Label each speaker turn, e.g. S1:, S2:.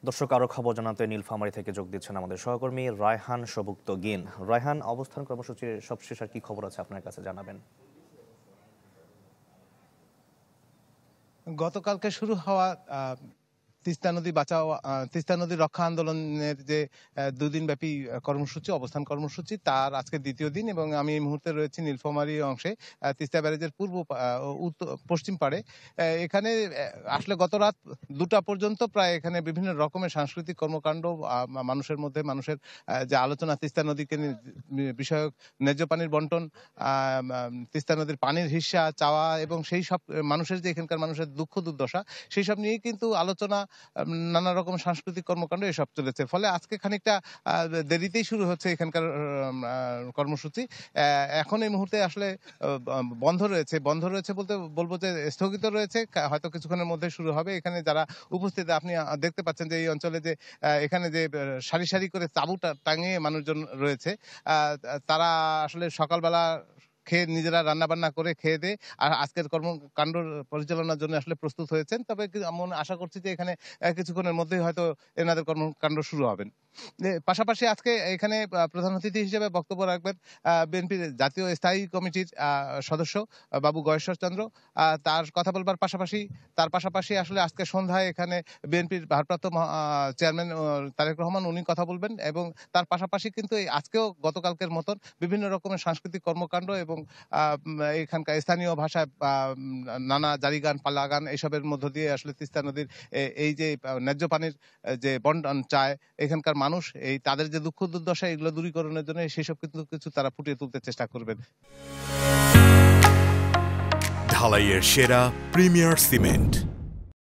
S1: দর্শক আরো খবর জানাতে নীলফামারী থেকে যোগ দিচ্ছেন আমাদের সহকর্মী রায়হান সবুক্তগিন। রায়হান, অবস্থান কর্মসূচির সবশেষ আর কি খবর আছে আপনার কাছে জানাবেন?
S2: গতকালকে শুরু হওয়া তিস্তা নদী বাঁচাও তিস্তা নদী রক্ষা আন্দোলনের যে দুদিন ব্যাপী কর্মসূচি, অবস্থান কর্মসূচি, তার আজকে দ্বিতীয় দিন এবং আমি এই মুহূর্তে রয়েছি নীলফামারী অংশে, তিস্তা ব্যারেজের পূর্ব পশ্চিম পাড়ে। এখানে আসলে গত রাত 2টা পর্যন্ত প্রায় এখানে বিভিন্ন রকমের সাংস্কৃতিক কর্মকাণ্ড, মানুষের মধ্যে মানুষের যে আলোচনা, তিস্তা নদীকে বিষয়ক ন্যায্য পানির বন্টন, তিস্তা নদীর পানির হিস্যা চাওয়া এবং সেই সব মানুষের যে এখানকার মানুষের দুঃখ দুর্দশা, সেই সব নিয়েই কিন্তু আলোচনা, নানা রকম সাংস্কৃতিক কর্মকাণ্ড এসব চলেছে। ফলে আজকে খানিকটা দেরিতেই শুরু হচ্ছে এখানকার কর্মসূচি। এখন এই মুহূর্তে আসলে বন্ধ রয়েছে বলতে বলবো যে স্থগিত রয়েছে, হয়তো কিছুক্ষণের মধ্যে শুরু হবে। এখানে যারা উপস্থিত, আপনি দেখতে পাচ্ছেন যে এই অঞ্চলে যে এখানে যে সারি সারি করে তাঁবুটা টাঙিয়ে মানুষজন রয়েছে, তারা আসলে সকালবেলা খেয়ে নিজেরা রান্না বান্না করে খেয়ে দিয়ে আর আজকের কর্মকাণ্ড পরিচালনার জন্য আসলে প্রস্তুত হয়েছেন। তবে আমি আশা করছি যে এখানে কিছুক্ষণের মধ্যেই হয়তো এনাদের কর্মকাণ্ড শুরু হবেন। পাশাপাশি আজকে এখানে প্রধান অতিথি হিসেবে বক্তব্য রাখবেন বিএনপির জাতীয় স্থায়ী কমিটির সদস্য বাবু গয়েশ্বর চন্দ্র। তার কথা বলবার তার পাশাপাশি আসলে আজকে সন্ধ্যায় এখানে বিএনপির ভারপ্রাপ্ত চেয়ারম্যান তারেক রহমান, উনি কথা বলবেন এবং তার পাশাপাশি কিন্তু আজকেও গতকালকের মতন বিভিন্ন রকমের সাংস্কৃতিক কর্মকাণ্ড এবং এখানকার স্থানীয় ভাষায় নানা জারি গান, পাল্লা গান, এসবের মধ্য দিয়ে আসলে তিস্তা নদীর এই যে ন্যায্য পানির যে বন্টন চায় এখানকার মানুষ, এই তাদের যে দুঃখ দুর্দশা, এগুলো দূরীকরণের জন্য সেসব কিন্তু কিছু তারা ফুটিয়ে তুলতে চেষ্টা করবেন।
S3: ঢালাইয়ের সেরা প্রিমিয়ার সিমেন্ট।